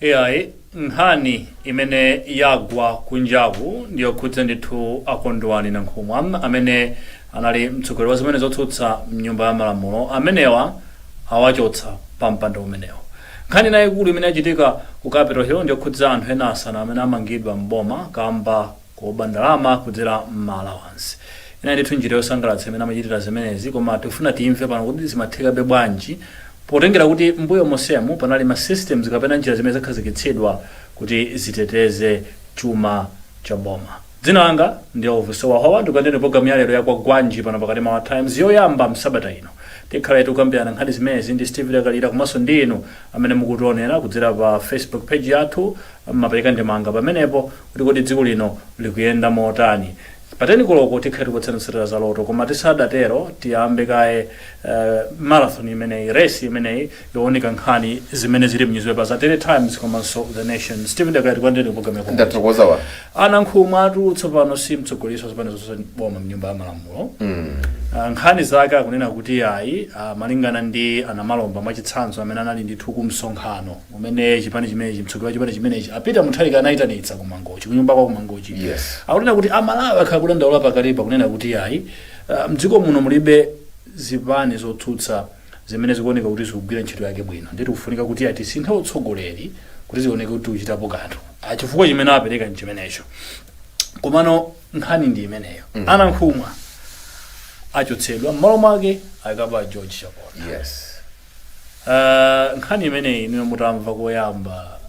AI nkhani imene yagwa kunjaku ndiyo khudza ndithu akondwani na nkhumwa amene anali mtsogoleri wa zimene zotsutsa mnyumba ya malamulo amenewa awachotsa pa mpando umenewo. Nkhani yayikulu imene yachitika ku Capitol Hill ndiyo khudza anthu ena asanu amene amangidwa mboma kamba koba ndalama kudzera m'malawansi. Ina ndithu njira yosangalatsa imene amachitira zimenezi, koma tifuna timve pano kuti zimathekabe bwanji potengera kuti mbuyo mosemu panali ma systems kapena njira zimene zakhazikitsidwa kuti ziteteze chuma cha boma. Dzina langa ndi Elvis Wahawa, ndikuyendera programu ya lero yakwa Gwanji pano pakati ma Times yoyamba msabata ino. Tikhala tikukambirana nkhani zimenezi ndi Steve Dakalira komanso ndi inu amene mukutionera kudzera pa Facebook page yathu mapereka ndemanga pamenepo kuti dziko lino likuyenda motani. Pateni koloko tikhala tikutsanitsira za loto, koma tisadatero tiyambe kaye marathon imeneyi, race imeneyi yooneka nkhani zimene zili mnyuzwe za Daily Times komanso The Nation. Steve Dakalira kwandeni programu yako. Ndathokoza wa. Ana nkhumwa atu tsopano si mtsogoleri zimene zonse boma mnyumba ya malamulo. Nkhani zake akunena kuti ayi malingana ndi anamalomba mwachitsanzo amene anali ndithu ku msonkhano umene chipani chimenechi mtsogoleri chipani chimenechi apita Mutharika anayitanitsa ku Mangochi, kunyumba kwa ku Mangochi. Yes. Akunena kuti amalawi akhala kudandaula pakalipa kunena kuti ayi mdziko muno mulibe zipani zotsutsa zimene zikuoneka kuti zikugwira ntchito yake bwino, ndithu kufunika kuti atisinthe utsogoleri kuti zioneke kuti uchitapo kanthu chifukwa chimene apereka nchimenecho. Komano nkhani ndi imeneyo. Ana nkhumwa achotsedwa m'malo mwake akaba George Chaponda. Yes. Nkhani imeneyi niyo mutamva koyamba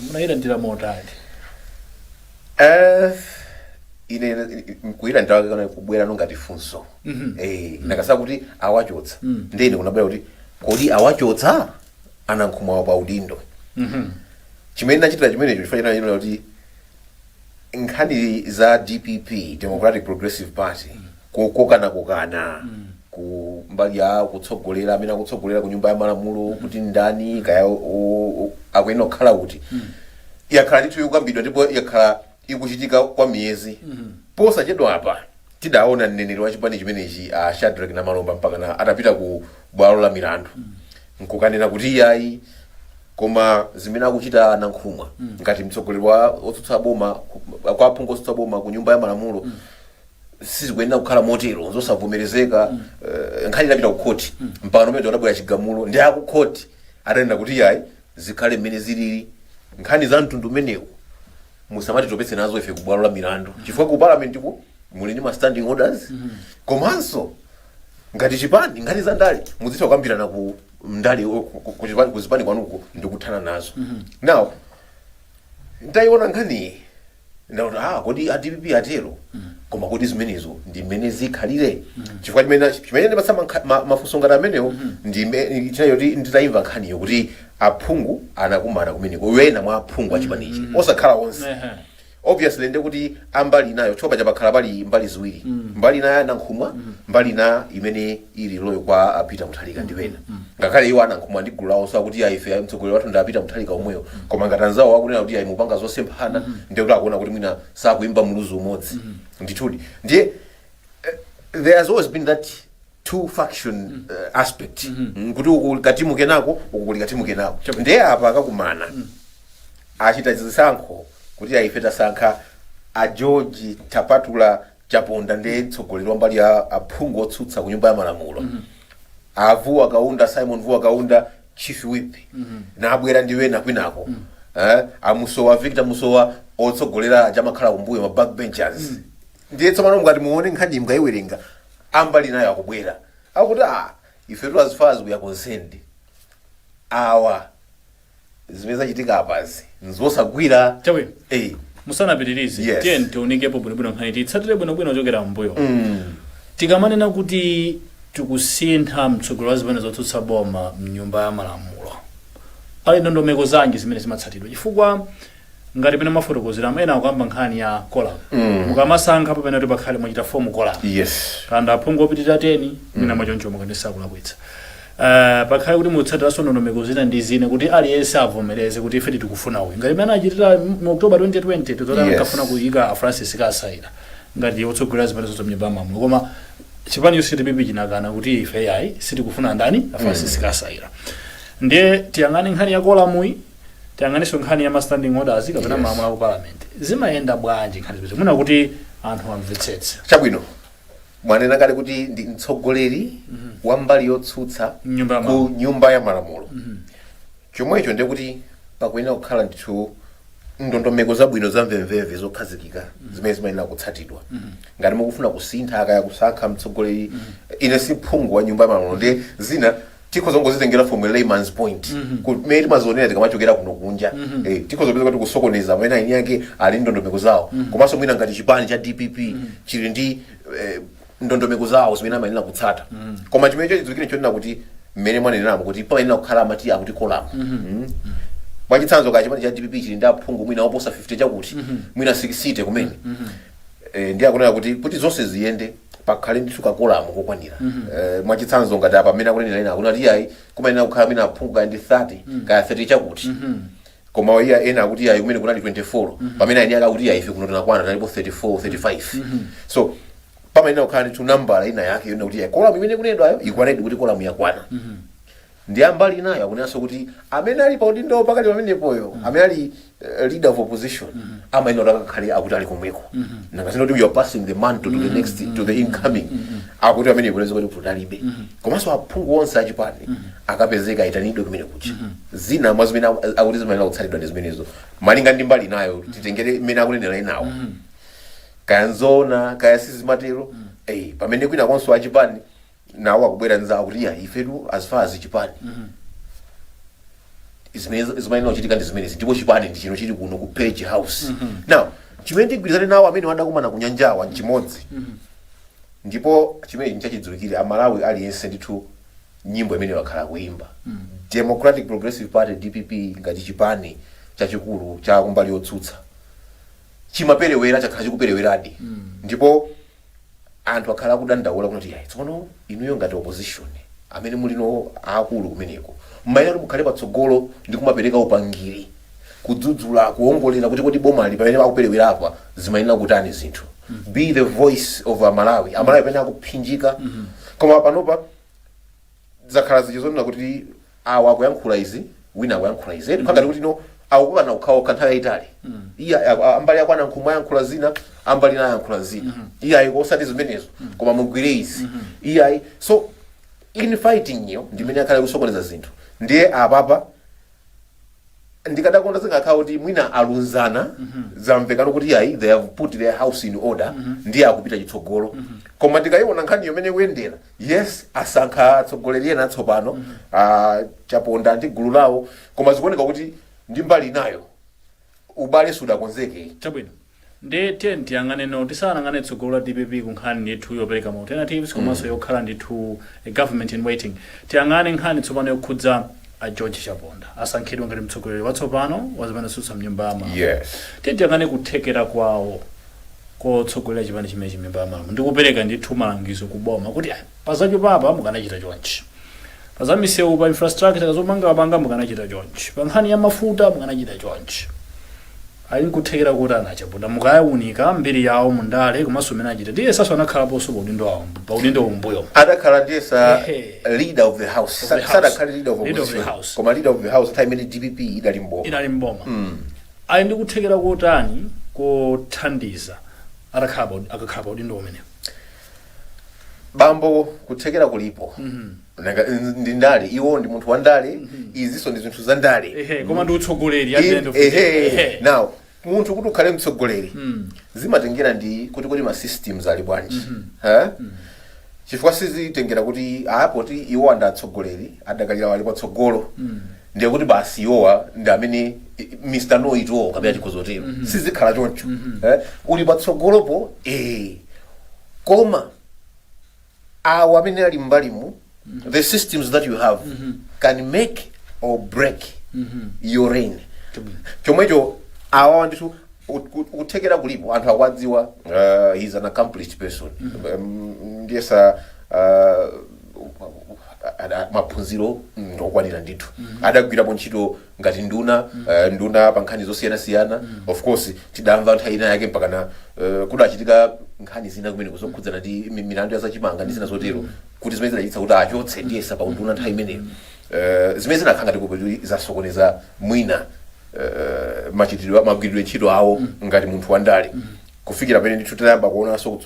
munayilandira motani? Ine kuira ndawa kana kubwera nongati funso. Nakasa kuti awachotsa. Ndine kunabwera kuti kodi awachotsa ana nkhumwa pa udindo. Chimene nachitira chimene chifanyira kuti nkhani za DPP, Democratic Progressive Party, kokana ku mbali ya kutsogolera amene akutsogolera ku nyumba ya malamulo kuti ndani kaya akuyenda kukhala kuti yakhala ndithu yokambidwa ndipo yakhala ikuchitika kwa miyezi. Posachedwa apa tidaona mneneri wa chipani chimenechi Shadrack Namalomba mpaka na atapita ku bwalo la milandu nkukanena kuti yayi koma zimene akuchita ana nkhumwa ngati mtsogoleri wa otsutsa boma kwa aphungu otsutsa boma ku nyumba ya malamulo sizikuyenera kukhala motero zosavomerezeka. Nkhani inapita ku khoti mpaka nomwe anabwera chigamulo ndi aku khoti atayenda kuti yayi zikhale mmene zilili. Nkhani za mtundu umenewu musamati topetse nazo ife ku bwalo la milandu chifukwa ku parliament ku muli ndi ma standing orders. Komanso ngati chipani nkhani za ndale muzitha kukambirana ku ndale ku zipani kwanuko ndikuthana nazo. Now ndaiona nkhani ndaona kodi DPP atero koma kodi zimenezo ndi mmene zikhalire chifukwa chimene ndipasama mafunso ngati amenewo ndi chayoti nditayimva nkhaniyo kuti aphungu anakumana kumeneko wena mwa aphungu achipanichi osakhala onse. Obviously ndi kuti ambali nayo chopa chapakhala pali mbali ziwiri, mbali na nankhumwa mbali na imene ili loyo kwa apita Mutharika ndi wena. Ngakhale iwo anankhumwa ndi gulu lawo kuti ife mtsogoleri wathu ndapita Mutharika omweyo, koma ngatanzawo wakunena kuti ayi mupanga zosemphana ndi kuti akuona kuti mwina sakuimba muluzu umodzi. Ndithudi ndiye there has always been that two faction aspect kuti ukukatimuke nako ukulikatimuke nako. Ndiye apa akakumana achita zisankho kuti aifeta sankha a George Tapatula Chaponda ndi mtsogoleri wa mbali ya aphungu otsutsa ku nyumba ya malamulo. Avu akaunda Simon Vu akaunda chief whip na abwera ndi wena kwinako. Amusowa Victor Musowa otsogolera ajamakhala kumbuyo ma backbenchers. Ndiye tsopano ngati muone nkhani mngaiwerenga ambali nayo akubwera akuti ife to as far as we are concerned awa zimene zachitika apazi nzosagwira chawe musanapitirize tiye tionekepo bwinobwino nkhani titsatire bwinobwino ochokera mbuyo. Tikamanena kuti tikusintha mtsogoleri wa zipani zotsutsa boma mnyumba ya malamulo ali ndondomeko zanji zimene zimatsatidwa chifukwa ngati pene mafotokozera amene akuyamba nkhani ya kolam mukamasankha pamene kuti pakhale mwachita fomu kolam kanda aphungu opitirira 10 mwina mwachoncho mukandisa kulakwitsa. Pakhale kuti mutsatiraso ndondomeko zina ndi zine kuti aliyense avomereze kuti ife tikufuna uyu ngati pamene achitira mu October 2020 tizotana nkafuna kuyika Francis Kasaira ngati otsogolera zipani zonse mnyumba ya malamulo, koma chipani yonse DPP chinakana kuti ife yayi sitikufuna ndani Francis Kasaira. Ndiye tiyang'ane nkhani ya kolamuyi tiyang'aninso nkhani ya standing orders kapena Yes. malamulo a parliament zimayenda bwanji nkhani zimenezi muna kuti anthu amvetsetse chabwino mwanena kale kuti ndi mtsogoleri wa mbali yotsutsa Nyumba ya ku Malamulo. nyumba ya malamulo chomwecho ndiye kuti pakuyenera kukhala ndithu ndondomeko zabwino zamvemvemve zokhazikika zimene zimayenera kutsatidwa ngati mukufuna kusintha akaya kusankha mtsogoleri ine si phungu wa nyumba ya malamulo ndi zina tikhoza kungozitengera from a layman's point kumene timazionera tikamachokera kuno kunja tikhoza kupeza kuti kusokoneza amene aini yake ali ndondomeko zawo komanso mwina ngati chipani cha DPP chili ndi ndondomeko zawo zimene amayenera kutsata koma chimene chidziwikire chonena kuti mmene mwaneneramu kuti payenera kukhala amati akuti kolamu mwachitsanzo ka chipani cha DPP chili ndi aphungu mwina oposa 50 chakuti mwina 60 kumene ndi akunena kuti zonse ziyende pakhale ndithu kakolamu kokwanira mwachitsanzo ngati apa mmene akunenera ina akunena kuti ayi kumayenera kukhala mwina aphungu kaya ndi 30 kaya 30 chakuti koma iya ena akuti ayi kumene kunali 24 pamene aini aka akuti ayi ife kuno tinakwana talipo 34 35 so pamayenera kukhala ndithu nambala ina yake yonena kuti kolamu imene kunenedwayo ikwanedi kuti kolamu yakwana ndi ambali nayo akunenanso kuti amene ali pa udindo pakati pamenepoyo amene ali leader of opposition amayenera kuti akakhale akuti ali komweko nakasino kuti you are passing the mantle to the next to the incoming akuti amene ikuleza kuti kutalibe komanso aphungu onse achipani akapezeka ayitanidwe kumene kucha zina mwa zimene akuti zimayenera kutsatidwa ndi zimenezo malinga ndi mbali nayo titengere mmene akunenera inawo kaya nzona kaya sizimatero pamene kwina konso achipani nawo akubwera nzawo kuti ifetu as far as chipani zimayenera kuchitika ndi zimenezi ndipo chipani ndi chino chili kuno ku Page House now chimene tigwirizane nawo amene wadakumana kunyanjawa nchimodzi ndipo chimene nchachidziwikire amalawi aliyense ndithu nyimbo imene wakhala kuimba Democratic Progressive Party DPP ngati chipani chachikulu cha kumbali yotsutsa chimaperewera chakhala chikupereweradi ndipo anthu akhala kudandaula kuti ayi tsono inuyo ngati opposition amene mulino akulu kumeneko mmayenera mukhale patsogolo ndi kumapereka upangiri kudzudzula kuongolera kuti kodi boma ali pamene akuperewera apa zimayenera kutani zinthu be the voice of amalawi pamene akuphinjika koma panopa zakhala zichizonena kuti awa akuyankhula izi wina akuyankhula izi ngati kuti no akukana ukhaokha nthawi yayitali iya ambali akwana nkhumwa yankhula zina ambali nayo yankhula zina iyayi osati zimenezo koma mugwire izi iyayi so in fighting yo ndimene akhala kusokoneza zinthu ndiye apapa ndikadakonda zingakhala kuti mwina alunzana zamvekano kuti iyayi they have put their house in order ndiye akupita chitsogolo koma ndikayiona nkhani yomene kuyendera yes asankha atsogoleri ena atsopano chaponda ndi gulu lawo koma zikuoneka kuti ndi mbali nayo ubale sudakonzeke chabwino ndi tiyang'ane no tisanang'ane tsogolo la DPP kunkhani ndithu yopereka ma alternatives komanso yokhala ndithu a government in waiting tiyang'ane nkhani tsopano yokhudza a George Chaponda asankhidwa ngati mtsogoleri watsopano wazimene sutsa mnyumba ya malamulo yes tiyang'ane kuthekera kwawo kotsogolera chipani chimene chimnyumba ya malamulo ndikupereka ndithu malangizo kuboma kuti pazacho papa mukanachita chonchi pazamisewu pa infrastructure kazomanga mukanachita chonchi pa nkhani ya mafuta mukanachita chonchi ali nkuthekera kuti anachaponda mukayawunika mbiri yawo mundale komanso umene achita ndiye saso anakhalaponso pa udindo umbuyo adakhala ndiye sa leader of the house sadakhala leader of Leader of the opposition house. koma leader of the house time imene DPP inali mboma ali ndikuthekera kotani kothandiza akakhala pa udindo umene bambo kuthekera kulipo ndi ndale iwo ndi munthu wa ndale iziso ndi zinthu za ndale koma ndi utsogoleri at the end of the day now munthu kuti ukhale mtsogoleri zimatengera ndi kuti ma systems ali bwanji chifukwa sizitengera kuti apo ti iwo andatsogoleri adakalira wali patsogolo ndiye kuti basi iwowa ndi amene Mr. No It All kapena chikhozotero sizikhala choncho uli patsogolopo koma awo amene ali mbalimu the systems that you have can make or break your reign chomwecho awa ndithu kuthekera kulipo anthu akwadziwa he's an accomplished person ndiye sa maphunziro okwanira ndithu adagwirapo ntchito ngati nduna pa nkhani zosiyana-siyana of course tidamva nthawi ina yake mpakana kudachitika nkhani zina kumene kuzokhudzana ndi milandu ya zachimanga ndi zina zotero kuti zimene zidachititsa kuti achotse ndiyesa pa unduna nthawi imeneyo zimene zinakhala ngati kuti zasokoneza mwina machitidwe magwiridwe ntchito awo ngati munthu wandale kufikira pamene ndithu tayamba kuonanso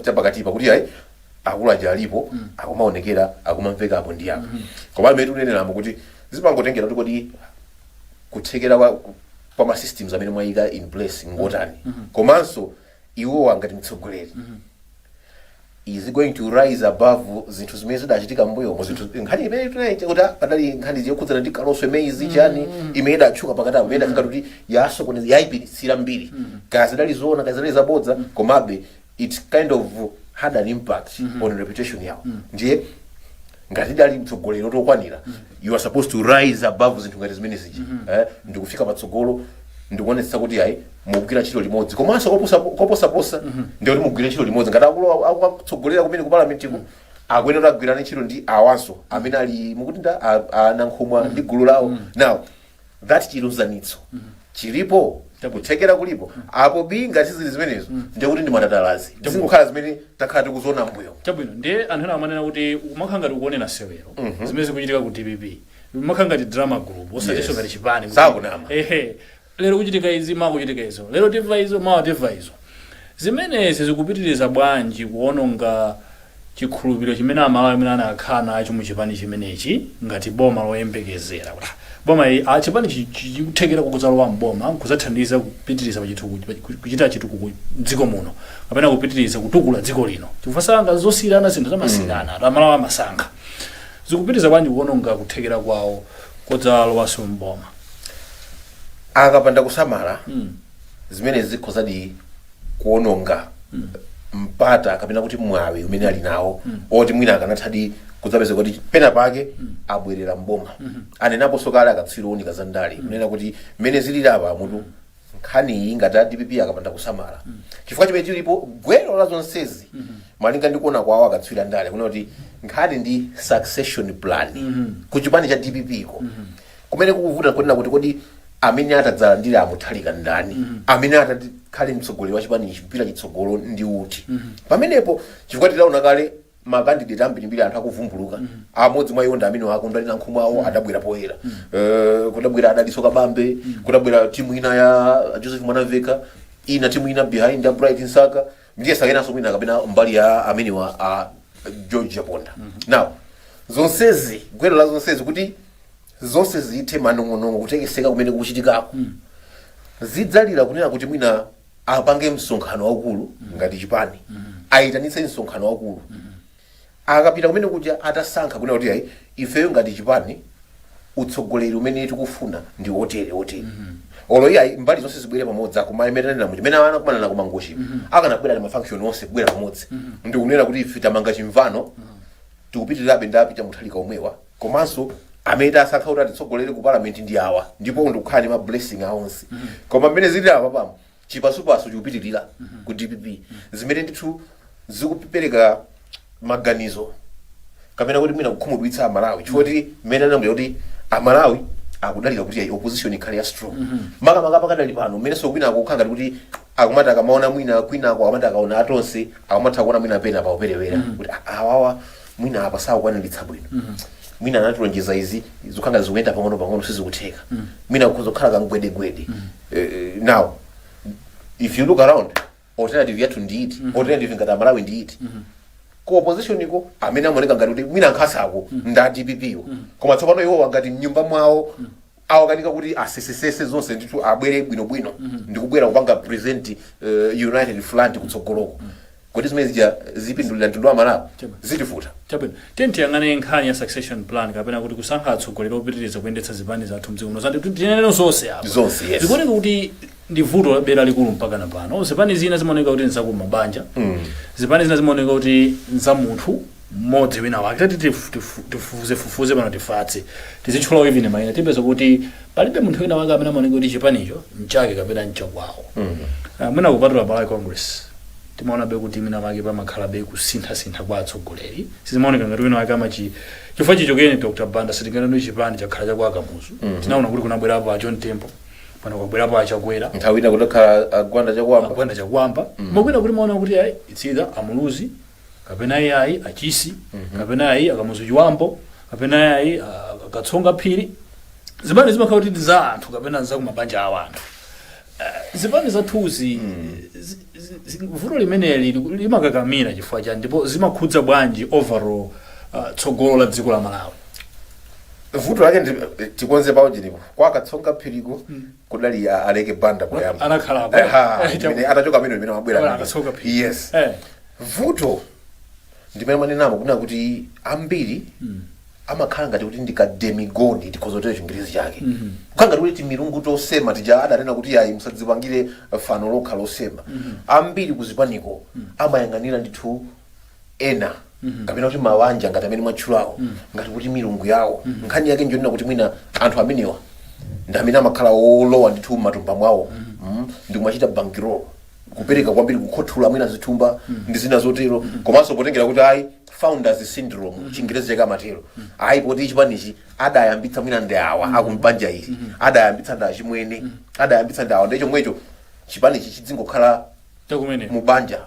chapakatipa kuti ayi akulu aja alipo akumaonekera akumamveka apo ndi apo koma amene tuneneramu kuti zimangotengera kuti kodi kuthekera kwa ma systems amene mwayika in place ngotani komanso iwowa ngati mtsogoleri is going to rise above zinthu zimene zidachitika mbuyomo zinthu nkhani imene tunaita kuti padali nkhani ziyokhudzana ndi Kaloswe Maize chani imene idatchuka pakati apo imene idafika kuti yasokoneza yayipirisira mbiri kazi dali zoona kazi dali zabodza komabe it kind of had an impact on reputation yawo ndiye ngati dali mtsogoleri otokwanira you are supposed to rise above zinthu ngati zimene ziji ndikufika patsogolo ndikuonetsa kuti ayi mugwira ntchito limodzi komanso koposaposa ndiye kuti mugwire ntchito limodzi ngati akulu akutsogolera kumene ku parliament akuyenera kugwirana ntchito ndi awanso amene ali mukuti anankhumwa ndi gulu lawo now that chilunzanitso chilipo kuthekera kulipo apo ngati zili zimenezo ndiye kuti ndi matatalazi zingokhala zimene takhala tikuziona mbuyo chabwino ndiye anthu ena amanena kuti umakhala ngati ukuonera sewero zimene zikuchitika ku DPP umakhala ngati drama group osatinso ngati chipani sakunama lero kuchitika izi makuchitika izo lero timva izo mawa timva izo zimenezi zikupitiriza bwanji kuononga chikhulupiriro chimene amalawi amene anakhala nacho mu chipani chimenechi ngati boma loyembekezera boma chipani chikuthekera kukudzalowa mboma kuzathandiza kupitiriza kuchita chitukuko dziko muno kapena kupitiriza kutukula dziko lino chifukwa zosiyana zinthu zamasiyana amalawi amasankha zikupitiriza bwanji kuononga kuthekera kwawo kudzalowanso mboma akapanda kusamala zimene zikhozadi kuononga mpata kapena kuti mwawi umene ali nawo oti mwina akanathadi kudzapeza kuti pena pake abwerera mboma anenapo sokale akatsironika za ndale kunena kuti mmene zilili apa mutu nkhani iyi ngati DPP akapanda kusamala chifukwa chimene chilipo gwero la zonsezi malinga ndi kuona kwawo akatswira ndale kunena kuti nkhani ndi succession plan ku chipani cha DPP iko kumene kukuvuta kunena kuti kodi amene atadzalandira amuthalika ndani amene atakhale mtsogoleri wa chipani chipita chitsogolo ndi uti pamenepo chifukwa tidaona kale makandidate ambirimbiri anthu akuvumbuluka amodzi mwa iwo ndi amene akondwani na nkhumwa awo adabwera poyera kudabwera Adaliso Kabambe kudabwera timu ina ya Joseph Mwanaveka ina timu ina behind ya Bright Nsaka ndiye sakenanso mwina kapena mbali ya amene wa George Japonda now zonsezi gwero la zonsezi kuti zonse ziithe manong'onong'o kutekeseka kumene kuchitikako zidzalira kunena kuti mwina apange msonkhano waukulu ngati chipani ayitanitse msonkhano waukulu akapita kumene kuja atasankha kunena kuti ayi ifeyo ngati chipani utsogoleri umene tikufuna ndi otere olo iya mbali zonse zibwere pamodzi akumayemerana muti mene ana kumana na kumangoshi akanabwera ndi mafunction onse kubwera pamodzi ndi kunena kuti ife tamanga chimvano tikupitirirabe ndapita muthalika omwewa komanso amene asankha kuti atitsogolere ku parliament ndi awa ndipo ndikukhala ndi ma blessing aonse koma mmene zili apa pamo chipasupasu chikupitirira ku DPP zimene ndithu zikupereka maganizo kapena kuti mwina kukhumudwitsa amalawi chifukwa kuti mmene anambuya kuti amalawi akudalira kuti opposition ikhale ya strong makamaka pakadali pano mmene sokwina akukhala kuti akumati akamaona mwina kwinako akamati akaona atonse akamatha kuona mwina pena pauperewera kuti awawa mwina apa sakukwaniritsa bwino mwina anatilonjeza izi zikukhala zikuyenda pang'ono sizikutheka mwina kuzokhala kangwedegwede now if you look around alternative yathu ndi iti alternative ngati amalawi ndi iti ku opposition iko amene amaoneka ngati kuti mwina nkhasako nda DPP yo koma tsopano iwo ngati mnyumba mwawo awakanika kuti asesesese zonse ndithu abwere bwinobwino ndikubwera kupanga present united front kutsogoloko kuti zimene zija zipindulira mtundu wa Malawi zitifuta chabwino tenti yang'ane nkhani ya succession plan kapena kuti kusankha atsogoleri opitiriza kuyendetsa zipani zathu mdziko muno zati tineneno zonse apa zonse yes zikuoneka kuti ndi vuto bera likulu mpaka na pano zipani zina zimaoneka kuti nzaku mabanja zipani zina zimaoneka kuti nza munthu mmodzi wina wake tati tifufuze pano tifatse tizitchula even mayina tipeza kuti palibe munthu wina wake amene amaoneka kuti chipanicho nchake kapena nchakwawo mwina kupatula Malawi Congress timaona be kuti mina wake pamakhala be kusintha kwa atsogoleri sizimaoneka ngati wina wake amachi chifukwa chichokeni Dr. Banda sitingana ndi chipani chakhala chakwa Akamuzu tinaona kuti kunabwera pa John Temple pano kwabwera pa Chakwera ntawina kutokhala agwanda chakwamba mokwina kuti maona kuti ayi it's either Amuluzi kapena ayi Achisi kapena ayi Akamuzu Chiwambo kapena ayi Katsonga Phiri zipani zimakhala kuti za anthu kapena za kumabanja a anthu. Zipani zathuzi vuto limeneli limakakamira chifukwa cha ndipo zimakhudza bwanji overall tsogolo la dziko la Malawi. Vuto lake tikonze pawo chilipo kwa katsonga phiriko kudali aleke banda kuyamba anakhalapo atachoka amene mabwera yes vuto ndimene manenamo kuna kuti ambiri amakhala ngati kuti ndika demigod tikozotera chingirizi chake kukhala ngati kuti milungu tosema tija adanena kuti ayi musadzipangire fano lokha losema ambiri kuzipaniko amayang'anira ndithu ena kapena kuti mawanja ngati amene mwatchulawo ngati kuti milungu yawo nkhani yake njonena kuti mwina anthu amenewa ndi amene amakhala olowa ndithu matumba mwawo ndi kumachita bankroll kupereka kwambiri kukhothula mwina zithumba ndi zina zotero komanso potengera kuti ayi founders syndrome chingirezi chake amatero ayi poti chipanichi adayambitsa mwina ndi awa akumbanja ili adayambitsa ndi achimwene adayambitsa ndi awa ndicho mwecho chipanichi chizingokhala mubanja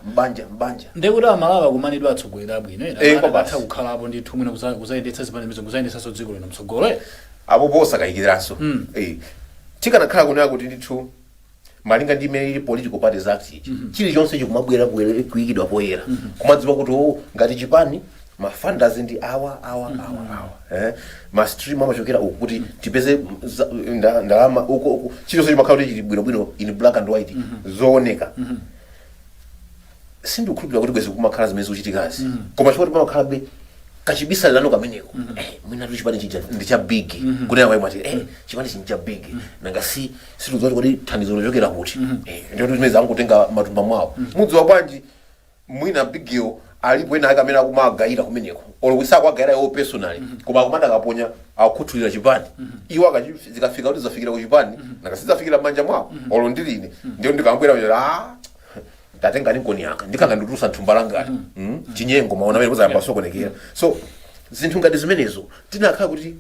mbanja ndekuti Amalawi akumanidwa atsogoleri abwino ena atha kukhalapo ndithu mwina kuzayendetsa zipani mizo kuzayendetsanso dziko lino mtsogolo apo posa kayikiranso tikanakhala kunena kuti ndithu malinga ndi imene ili political parties act chilichonse chikumabwera kuyikidwa poyera kumadziwa kuti ngati chipani ma funders ndi awa ma stream amachokera uku kuti tipeze ndalama uko chilichonse chimakhala kuti chili bwinobwino in black and white zooneka sindikhulupirira kuti kwezi kumakhala zimene zikuchitikazi koma chifukwa kuti pamakhalabe kachibisalirano kameneko mwina tu chipani chija ndi cha big kuti awayi mwati chipani chini cha big nanga situzoti kuti thandizo lochokera kuti ndio kuti zimene zangotenga matumba mwawo mudziwa bwanji mwina bigyo alipo ena akamene akumagayira kumeneko olokwisa kwagayira yo personally koma akumanda kaponya akukhuthulira chipani iwo zikafika kuti zafikira ku chipani nanga sizafikira manja mwawo olo ndiline ndio ndikambwera tatenga ninkoni yanga ndikanga nditusa nthumba langati chinyengo maona amene muzayamba sokonekera so zinthu ngati zimenezo tinakhala kuti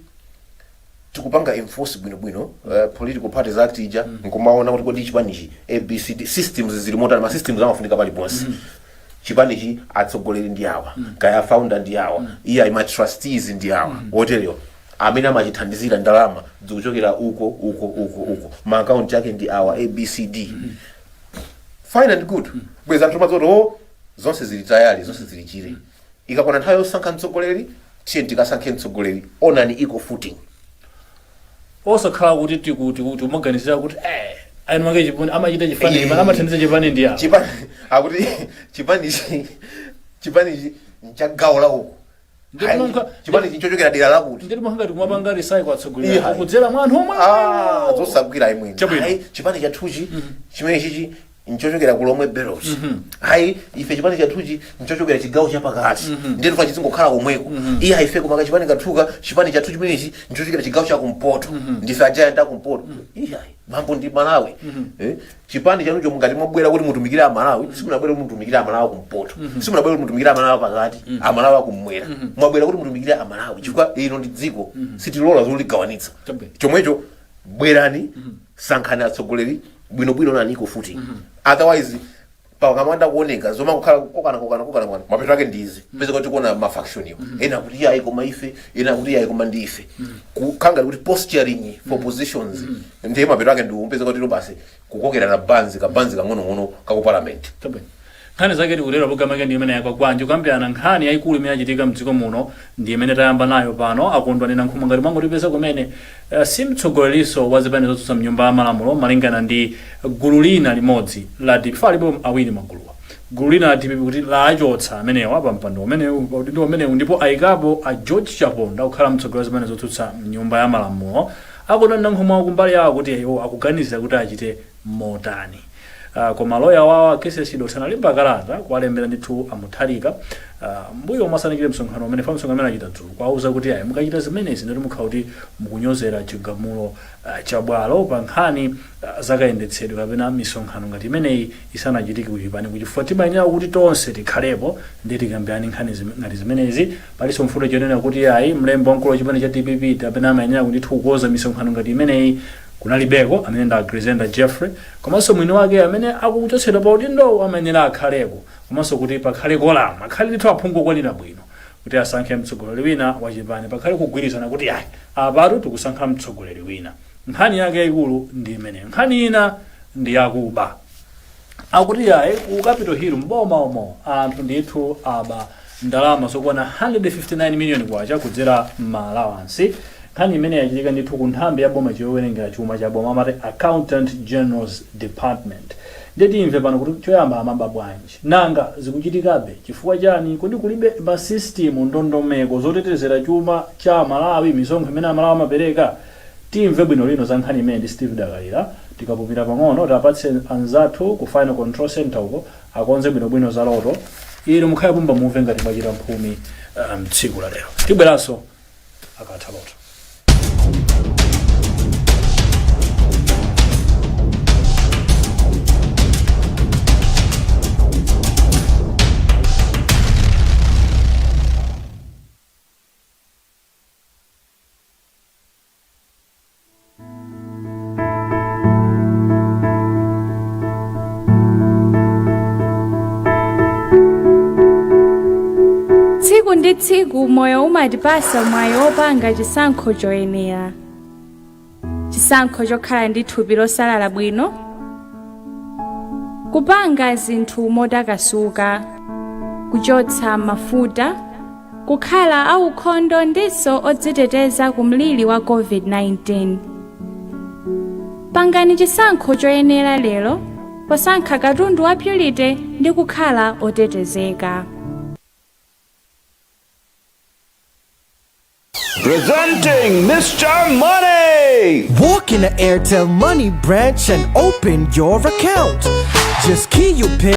tikupanga enforce bwinobwino political parties act ija nkumaona kuti kodi chipanichi ABCD systems zili motani ma systems amafunika paliponse chipanichi atsogoleri ndi awa kaya founder ndi awa iya ma trustees ndi awa woterewa amene amachithandizira ndalama zikuchokera uko ma account yake ndi awa ABCD fine and good bweza ntuma zoto zonse zili tayari zonse zili chire ikakona nthawi yosankha mtsogoleri tiye tikasankhe mtsogoleri onani equal footing osakhala kuti tikuti umaganizira kuti ayi mange chipani amachita chifani mana amathandiza chipani ndi apo chipani akuti chipani nchagawo lawo chipani chinchochokera dera lakuti ndiri manga kumapanga recycle atsogoleri akudzera mwanthu omwe zosagwira imwe chipani chathuchi chimene chichi nchochokera kulomwe Beros hayi ife chipani chathuchi nchochokera chigawo chapakati ndiro fa chizingokhala komweko iya ife kumaka chipani kathuka chipani chathuchi menechi nchochokera chigawo cha kumpoto ndife ajaya nda kumpoto iya mambo ndi Malawi chipani chanucho mungati mwabwera kuti mutumikira Malawi simunabwera kuti mutumikira Malawi kumpoto simunabwera kuti mutumikira Malawi pakati Malawi akumwera mwabwera kuti mutumikira Malawi chifukwa ino ndi dziko sitilola zoligawanitsa chomwecho bwerani sankhani atsogoleri bwinobwino nani equal footing otherwise pakamanda kuoneka zoma kukhala kokana mapeto ake ndizi pese kuti kuona ma faction yo ena kuti yayi koma ife ena kuti yayi koma ndife kukanga kuti posturing for positions ndiye mapeto ake ndi umpeze kuti basi kukokera na banzi kang'ono ka parliament nkhani zake tikulera programu yake ndi imene yakwa kwanji kukambirana nkhani yayikulu imene yachitika mdziko muno ndi imene tayamba nayo pano akondwanena nkhuma ngati mwango tipeza kumene si mtsogoleriso wa zipani zotsutsa mnyumba ya malamulo malingana ndi gulu lina limodzi la DP alipo awiri maguluwa gulu lina la DP kuti lachotsa amenewa pa mpando umenewu ndipo ayikapo a George Chaponda kukhala mtsogoleri wa zipani zotsutsa mnyumba ya malamulo akondwanena nkhuma kumbali yawo kuti akuganizira kuti achite motani koma loya wawa KCC dotana limba kalata kwalembera ndithu amuthalika mbuyo masanikire msonkhano umene msonkhano amene achita dzulo kwauza kuti ayi mukachita zimenezi ndoti mukhala kuti mukunyozera chigamulo cha bwalo pa nkhani zakayendetsedwe kapena misonkhano ngati imeneyi isanachitike kuchipani kuchifukwa timayenera kuti tonse tikhalepo ndi tikambirane nkhani ngati zimenezi palinso mfundo chonena kuti ayi mlembi wamkulu wa chipani cha DPP kapena amayenera kuti kukoza misonkhano ngati imeneyi kunalibeko amene ndi Alexander Jeffrey komanso mwini wake amene akuchotsedwa pa udindo amayenera akhalepo komanso kuti pakhale kolama akhale ndithu aphungu okwanira bwino kuti asankhe mtsogoleri wina wa chipani, pakhale kugwirizana kuti ayi apatu tikusankha mtsogoleri wina. Nkhani yake yayikulu ndi imeneyo. Nkhani ina ndi yakuba akuti ayi ku Capitol Hill mboma umo anthu ndithu aba ndalama zokwana 159 million kwacha kudzera m'malawansi. Nkhani imene yachitika ndithu ku nthambi ya boma chowerengera chuma cha boma amati Accountant General's Department. Ndeti imve pano kuti choyamba amamba bwanji nanga zikuchitikabe chifukwa chani, kodi kulibe ma system ndondomeko zotetezera chuma cha Malawi, misonkho imene Amalawi amapereka. Timve bwino lino za nkhani imene ndi Steve Dakalira, tikapupira pang'ono tapatse anzathu ku Final Control Center uko akonze bwino za loto. Ino mukhale pumba muve ngati mwachita mphumi tsiku la lero. Tibweranso akatha loto. Tsiku ndi tsiku moyo umatipasa mwayi opanga chisankho choyenera, chisankho chokhala ndi thupi losalala bwino, kupanga zinthu motakasuka, kuchotsa mafuta, kukhala aukhondo ndiso odziteteza ku mliri wa COVID-19. Pangani chisankho choyenera lero posankha katundu wa Purity ndi kukhala otetezeka. Presenting Mr. Money! Walk in the Airtel Money branch and open your account. Just key your PIN